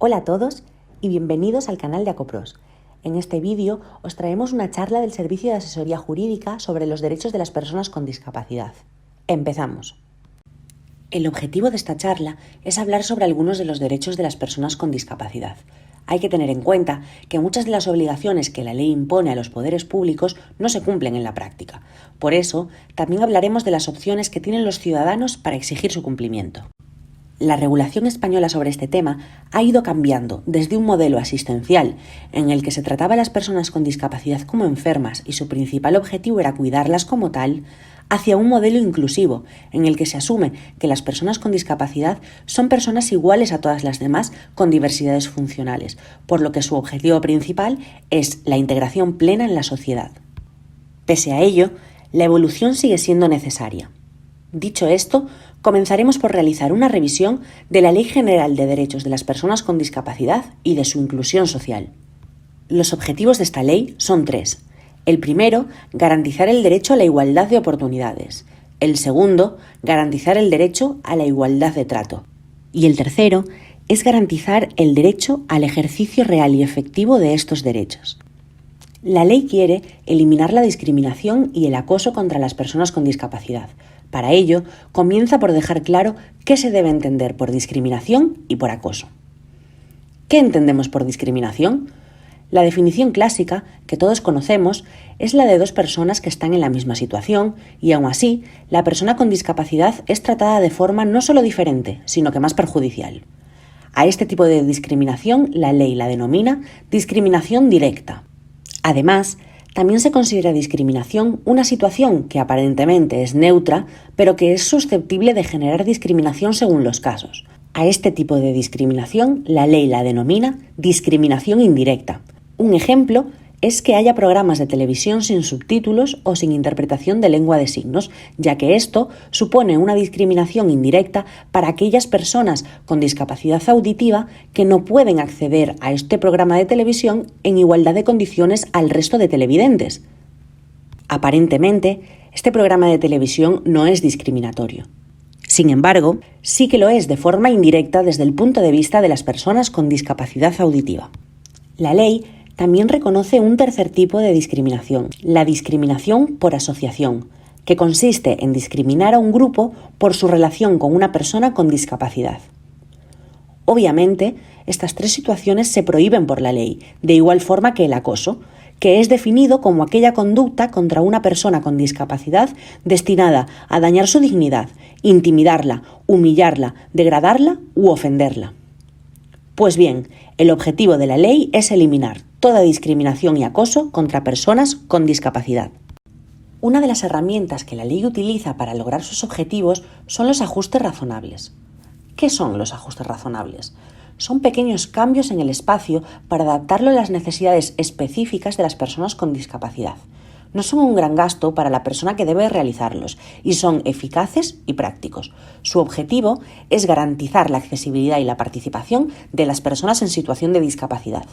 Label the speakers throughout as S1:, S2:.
S1: Hola a todos y bienvenidos al canal de Acopros. En este vídeo os traemos una charla del Servicio de Asesoría Jurídica sobre los derechos de las personas con discapacidad. Empezamos. El objetivo de esta charla es hablar sobre algunos de los derechos de las personas con discapacidad. Hay que tener en cuenta que muchas de las obligaciones que la ley impone a los poderes públicos no se cumplen en la práctica. Por eso, también hablaremos de las opciones que tienen los ciudadanos para exigir su cumplimiento. La regulación española sobre este tema ha ido cambiando desde un modelo asistencial en el que se trataba a las personas con discapacidad como enfermas y su principal objetivo era cuidarlas como tal, hacia un modelo inclusivo en el que se asume que las personas con discapacidad son personas iguales a todas las demás con diversidades funcionales, por lo que su objetivo principal es la integración plena en la sociedad. Pese a ello, la evolución sigue siendo necesaria. Dicho esto, comenzaremos por realizar una revisión de la Ley General de Derechos de las Personas con Discapacidad y de su inclusión social. Los objetivos de esta ley son tres. El primero, garantizar el derecho a la igualdad de oportunidades. El segundo, garantizar el derecho a la igualdad de trato. Y el tercero, es garantizar el derecho al ejercicio real y efectivo de estos derechos. La ley quiere eliminar la discriminación y el acoso contra las personas con discapacidad. Para ello, comienza por dejar claro qué se debe entender por discriminación y por acoso. ¿Qué entendemos por discriminación? La definición clásica, que todos conocemos, es la de dos personas que están en la misma situación y, aun así, la persona con discapacidad es tratada de forma no solo diferente, sino que más perjudicial. A este tipo de discriminación, la ley la denomina discriminación directa. Además, también se considera discriminación una situación que aparentemente es neutra, pero que es susceptible de generar discriminación según los casos. A este tipo de discriminación, la ley la denomina discriminación indirecta. Un ejemplo es que haya programas de televisión sin subtítulos o sin interpretación de lengua de signos, ya que esto supone una discriminación indirecta para aquellas personas con discapacidad auditiva que no pueden acceder a este programa de televisión en igualdad de condiciones al resto de televidentes. Aparentemente, este programa de televisión no es discriminatorio. Sin embargo, sí que lo es de forma indirecta desde el punto de vista de las personas con discapacidad auditiva. La ley también reconoce un tercer tipo de discriminación, la discriminación por asociación, que consiste en discriminar a un grupo por su relación con una persona con discapacidad. Obviamente, estas tres situaciones se prohíben por la ley, de igual forma que el acoso, que es definido como aquella conducta contra una persona con discapacidad destinada a dañar su dignidad, intimidarla, humillarla, degradarla u ofenderla. Pues bien, el objetivo de la ley es eliminar toda discriminación y acoso contra personas con discapacidad. Una de las herramientas que la ley utiliza para lograr sus objetivos son los ajustes razonables. ¿Qué son los ajustes razonables? Son pequeños cambios en el espacio para adaptarlo a las necesidades específicas de las personas con discapacidad. No son un gran gasto para la persona que debe realizarlos y son eficaces y prácticos. Su objetivo es garantizar la accesibilidad y la participación de las personas en situación de discapacidad.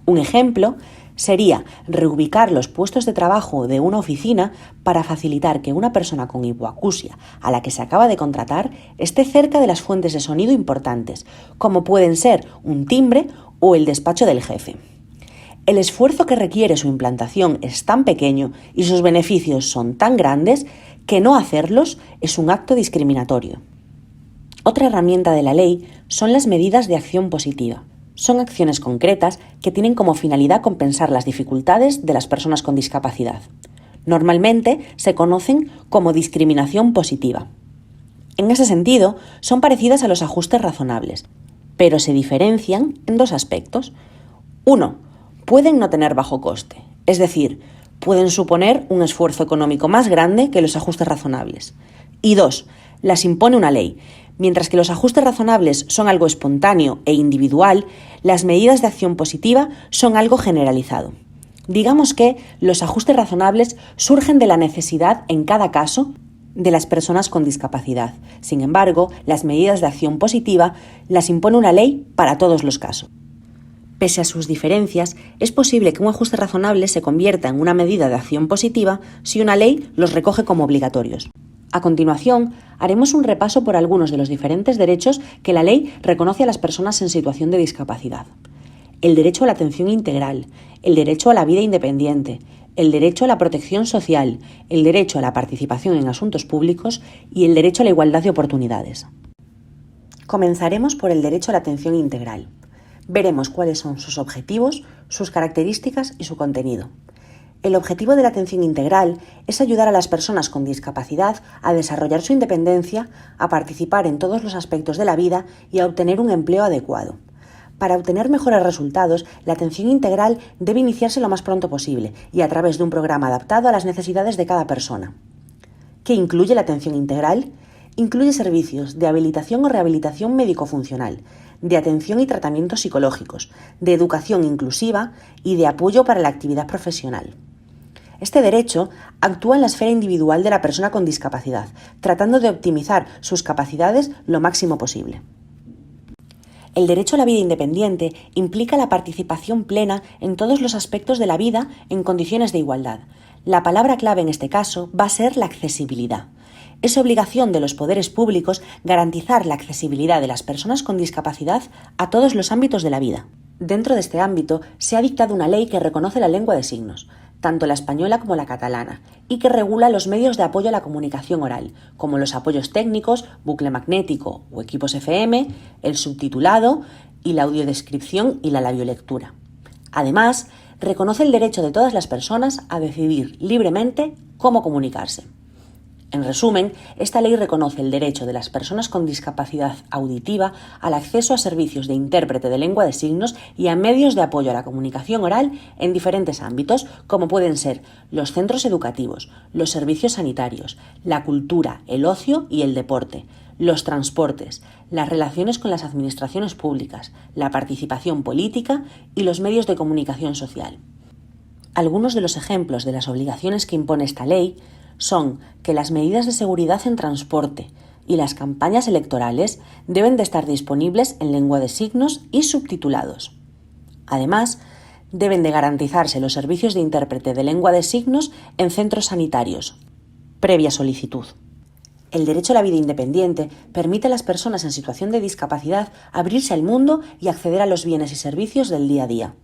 S1: Un ejemplo sería reubicar los puestos de trabajo de una oficina para facilitar que una persona con hipoacusia a la que se acaba de contratar esté cerca de las fuentes de sonido importantes, como pueden ser un timbre o el despacho del jefe. El esfuerzo que requiere su implantación es tan pequeño y sus beneficios son tan grandes que no hacerlos es un acto discriminatorio. Otra herramienta de la ley son las medidas de acción positiva. Son acciones concretas que tienen como finalidad compensar las dificultades de las personas con discapacidad. Normalmente se conocen como discriminación positiva. En ese sentido, son parecidas a los ajustes razonables, pero se diferencian en dos aspectos. 1. Pueden no tener bajo coste, es decir, pueden suponer un esfuerzo económico más grande que los ajustes razonables. Y 2. Las impone una ley. Mientras que los ajustes razonables son algo espontáneo e individual, las medidas de acción positiva son algo generalizado. Digamos que los ajustes razonables surgen de la necesidad en cada caso de las personas con discapacidad. Sin embargo, las medidas de acción positiva las impone una ley para todos los casos. Pese a sus diferencias, es posible que un ajuste razonable se convierta en una medida de acción positiva si una ley los recoge como obligatorios. A continuación, haremos un repaso por algunos de los diferentes derechos que la ley reconoce a las personas en situación de discapacidad. El derecho a la atención integral, el derecho a la vida independiente, el derecho a la protección social, el derecho a la participación en asuntos públicos y el derecho a la igualdad de oportunidades. Comenzaremos por el derecho a la atención integral. Veremos cuáles son sus objetivos, sus características y su contenido. El objetivo de la atención integral es ayudar a las personas con discapacidad a desarrollar su independencia, a participar en todos los aspectos de la vida y a obtener un empleo adecuado. Para obtener mejores resultados, la atención integral debe iniciarse lo más pronto posible y a través de un programa adaptado a las necesidades de cada persona. ¿Qué incluye la atención integral? Incluye servicios de habilitación o rehabilitación médico-funcional, de atención y tratamientos psicológicos, de educación inclusiva y de apoyo para la actividad profesional. Este derecho actúa en la esfera individual de la persona con discapacidad, tratando de optimizar sus capacidades lo máximo posible. El derecho a la vida independiente implica la participación plena en todos los aspectos de la vida en condiciones de igualdad. La palabra clave en este caso va a ser la accesibilidad. Es obligación de los poderes públicos garantizar la accesibilidad de las personas con discapacidad a todos los ámbitos de la vida. Dentro de este ámbito se ha dictado una ley que reconoce la lengua de signos, tanto la española como la catalana, y que regula los medios de apoyo a la comunicación oral, como los apoyos técnicos, bucle magnético o equipos FM, el subtitulado y la audiodescripción y la labiolectura. Además, reconoce el derecho de todas las personas a decidir libremente cómo comunicarse. En resumen, esta ley reconoce el derecho de las personas con discapacidad auditiva al acceso a servicios de intérprete de lengua de signos y a medios de apoyo a la comunicación oral en diferentes ámbitos, como pueden ser los centros educativos, los servicios sanitarios, la cultura, el ocio y el deporte, los transportes, las relaciones con las administraciones públicas, la participación política y los medios de comunicación social. Algunos de los ejemplos de las obligaciones que impone esta ley son que las medidas de seguridad en transporte y las campañas electorales deben de estar disponibles en lengua de signos y subtitulados. Además, deben de garantizarse los servicios de intérprete de lengua de signos en centros sanitarios, previa solicitud. El derecho a la vida independiente permite a las personas en situación de discapacidad abrirse al mundo y acceder a los bienes y servicios del día a día.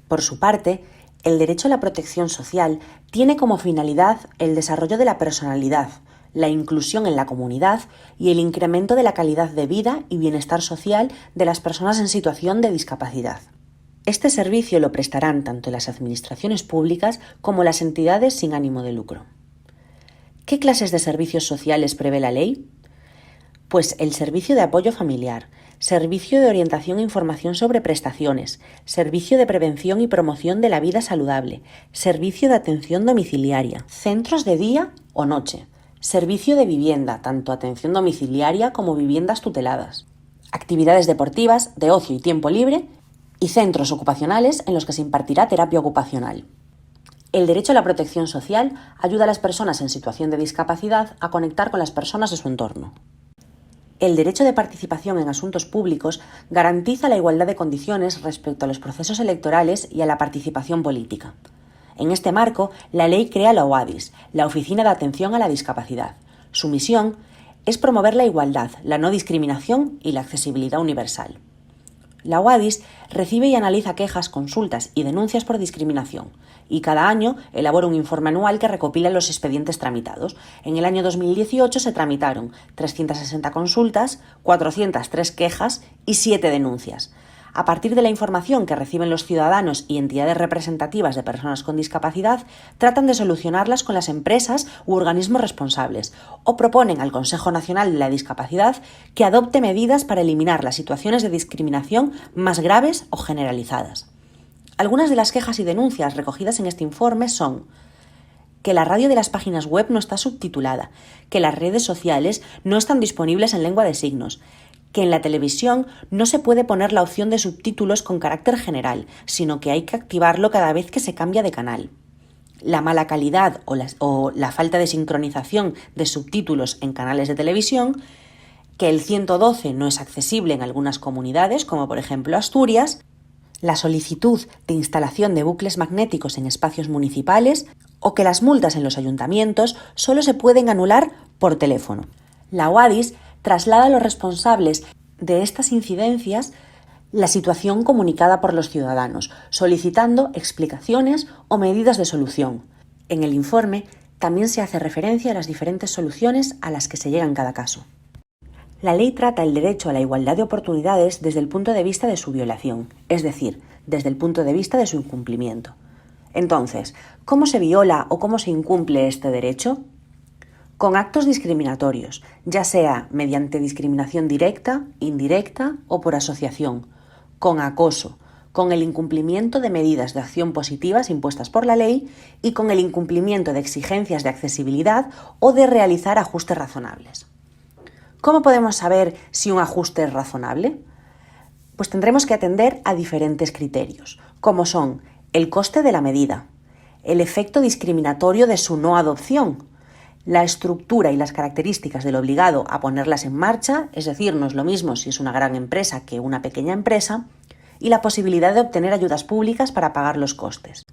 S1: Por su parte, el derecho a la protección social tiene como finalidad el desarrollo de la personalidad, la inclusión en la comunidad y el incremento de la calidad de vida y bienestar social de las personas en situación de discapacidad. Este servicio lo prestarán tanto las administraciones públicas como las entidades sin ánimo de lucro. ¿Qué clases de servicios sociales prevé la ley? Pues el servicio de apoyo familiar, servicio de orientación e información sobre prestaciones, servicio de prevención y promoción de la vida saludable, servicio de atención domiciliaria, centros de día o noche, servicio de vivienda, tanto atención domiciliaria como viviendas tuteladas, actividades deportivas, de ocio y tiempo libre y centros ocupacionales en los que se impartirá terapia ocupacional. El derecho a la protección social ayuda a las personas en situación de discapacidad a conectar con las personas de su entorno. El derecho de participación en asuntos públicos garantiza la igualdad de condiciones respecto a los procesos electorales y a la participación política. En este marco, la ley crea la OADIS, la Oficina de Atención a la Discapacidad. Su misión es promover la igualdad, la no discriminación y la accesibilidad universal. La OADIS recibe y analiza quejas, consultas y denuncias por discriminación y cada año elabora un informe anual que recopila los expedientes tramitados. En el año 2018 se tramitaron 360 consultas, 403 quejas y 7 denuncias. A partir de la información que reciben los ciudadanos y entidades representativas de personas con discapacidad, tratan de solucionarlas con las empresas u organismos responsables o proponen al Consejo Nacional de la Discapacidad que adopte medidas para eliminar las situaciones de discriminación más graves o generalizadas. Algunas de las quejas y denuncias recogidas en este informe son que la radio de las páginas web no está subtitulada, que las redes sociales no están disponibles en lengua de signos, que en la televisión no se puede poner la opción de subtítulos con carácter general, sino que hay que activarlo cada vez que se cambia de canal. La mala calidad o la falta de sincronización de subtítulos en canales de televisión, que el 112 no es accesible en algunas comunidades, como por ejemplo Asturias, la solicitud de instalación de bucles magnéticos en espacios municipales o que las multas en los ayuntamientos solo se pueden anular por teléfono. La UADIS traslada a los responsables de estas incidencias la situación comunicada por los ciudadanos, solicitando explicaciones o medidas de solución. En el informe también se hace referencia a las diferentes soluciones a las que se llega en cada caso. La ley trata el derecho a la igualdad de oportunidades desde el punto de vista de su violación, es decir, desde el punto de vista de su incumplimiento. Entonces, ¿cómo se viola o cómo se incumple este derecho? Con actos discriminatorios, ya sea mediante discriminación directa, indirecta o por asociación, con acoso, con el incumplimiento de medidas de acción positivas impuestas por la ley y con el incumplimiento de exigencias de accesibilidad o de realizar ajustes razonables. ¿Cómo podemos saber si un ajuste es razonable? Pues tendremos que atender a diferentes criterios, como son el coste de la medida, el efecto discriminatorio de su no adopción, la estructura y las características del obligado a ponerlas en marcha, es decir, no es lo mismo si es una gran empresa que una pequeña empresa, y la posibilidad de obtener ayudas públicas para pagar los costes.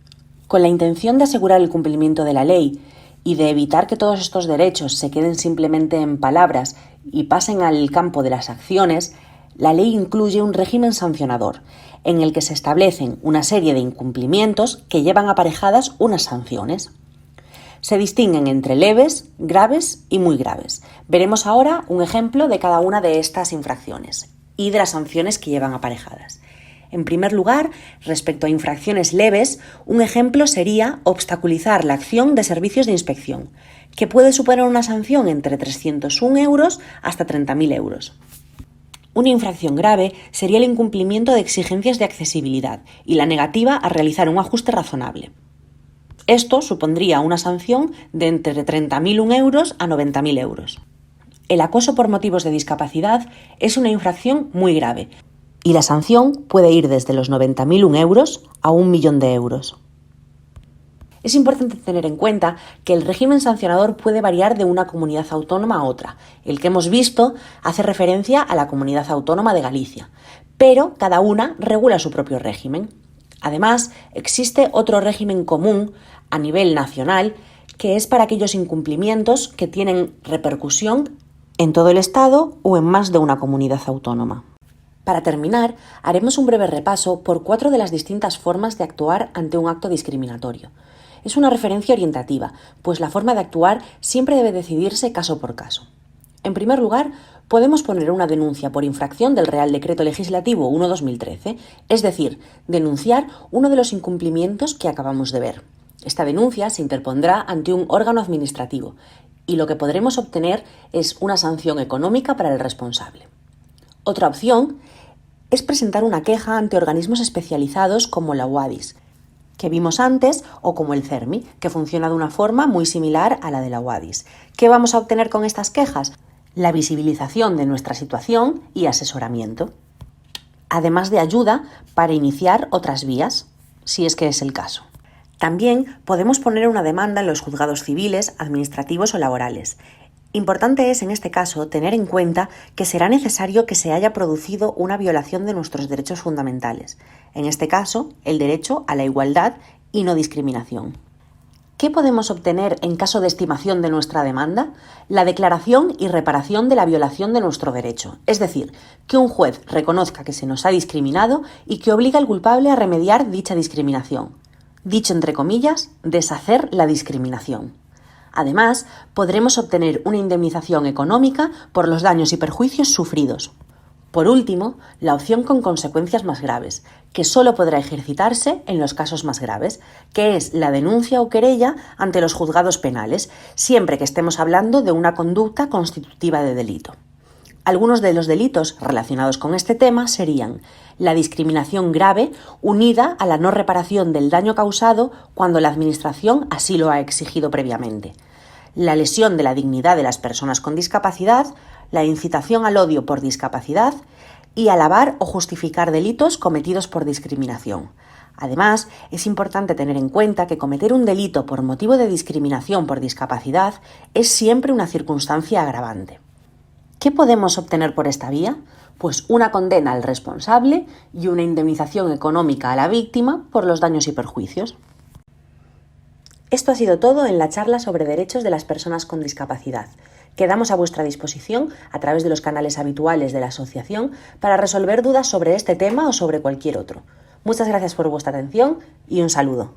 S1: Con la intención de asegurar el cumplimiento de la ley y de evitar que todos estos derechos se queden simplemente en palabras y pasen al campo de las acciones, la ley incluye un régimen sancionador, en el que se establecen una serie de incumplimientos que llevan aparejadas unas sanciones. Se distinguen entre leves, graves y muy graves. Veremos ahora un ejemplo de cada una de estas infracciones y de las sanciones que llevan aparejadas. En primer lugar, respecto a infracciones leves, un ejemplo sería obstaculizar la acción de servicios de inspección, que puede suponer una sanción entre 301 euros hasta 30.000 euros. Una infracción grave sería el incumplimiento de exigencias de accesibilidad y la negativa a realizar un ajuste razonable. Esto supondría una sanción de entre 30.001 euros a 90.000 euros. El acoso por motivos de discapacidad es una infracción muy grave, y la sanción puede ir desde los 90.001 euros a 1.000.000 de euros. Es importante tener en cuenta que el régimen sancionador puede variar de una comunidad autónoma a otra. El que hemos visto hace referencia a la Comunidad Autónoma de Galicia, pero cada una regula su propio régimen. Además, existe otro régimen común a nivel nacional que es para aquellos incumplimientos que tienen repercusión en todo el Estado o en más de una comunidad autónoma. Para terminar, haremos un breve repaso por 4 de las distintas formas de actuar ante un acto discriminatorio. Es una referencia orientativa, pues la forma de actuar siempre debe decidirse caso por caso. En primer lugar, podemos poner una denuncia por infracción del Real Decreto Legislativo 1/2013, es decir, denunciar uno de los incumplimientos que acabamos de ver. Esta denuncia se interpondrá ante un órgano administrativo y lo que podremos obtener es una sanción económica para el responsable. Otra opción es presentar una queja ante organismos especializados como la UADIS, que vimos antes, o como el CERMI, que funciona de una forma muy similar a la de la UADIS. ¿Qué vamos a obtener con estas quejas? La visibilización de nuestra situación y asesoramiento, además de ayuda para iniciar otras vías, si es que es el caso. También podemos poner una demanda en los juzgados civiles, administrativos o laborales. Importante es, en este caso, tener en cuenta que será necesario que se haya producido una violación de nuestros derechos fundamentales, en este caso, el derecho a la igualdad y no discriminación. ¿Qué podemos obtener en caso de estimación de nuestra demanda? La declaración y reparación de la violación de nuestro derecho, es decir, que un juez reconozca que se nos ha discriminado y que obliga al culpable a remediar dicha discriminación. Dicho entre comillas, deshacer la discriminación. Además, podremos obtener una indemnización económica por los daños y perjuicios sufridos. Por último, la opción con consecuencias más graves, que solo podrá ejercitarse en los casos más graves, que es la denuncia o querella ante los juzgados penales, siempre que estemos hablando de una conducta constitutiva de delito. Algunos de los delitos relacionados con este tema serían la discriminación grave unida a la no reparación del daño causado cuando la Administración así lo ha exigido previamente, la lesión de la dignidad de las personas con discapacidad, la incitación al odio por discapacidad y alabar o justificar delitos cometidos por discriminación. Además, es importante tener en cuenta que cometer un delito por motivo de discriminación por discapacidad es siempre una circunstancia agravante. ¿Qué podemos obtener por esta vía? Pues una condena al responsable y una indemnización económica a la víctima por los daños y perjuicios. Esto ha sido todo en la charla sobre derechos de las personas con discapacidad. Quedamos a vuestra disposición a través de los canales habituales de la asociación para resolver dudas sobre este tema o sobre cualquier otro. Muchas gracias por vuestra atención y un saludo.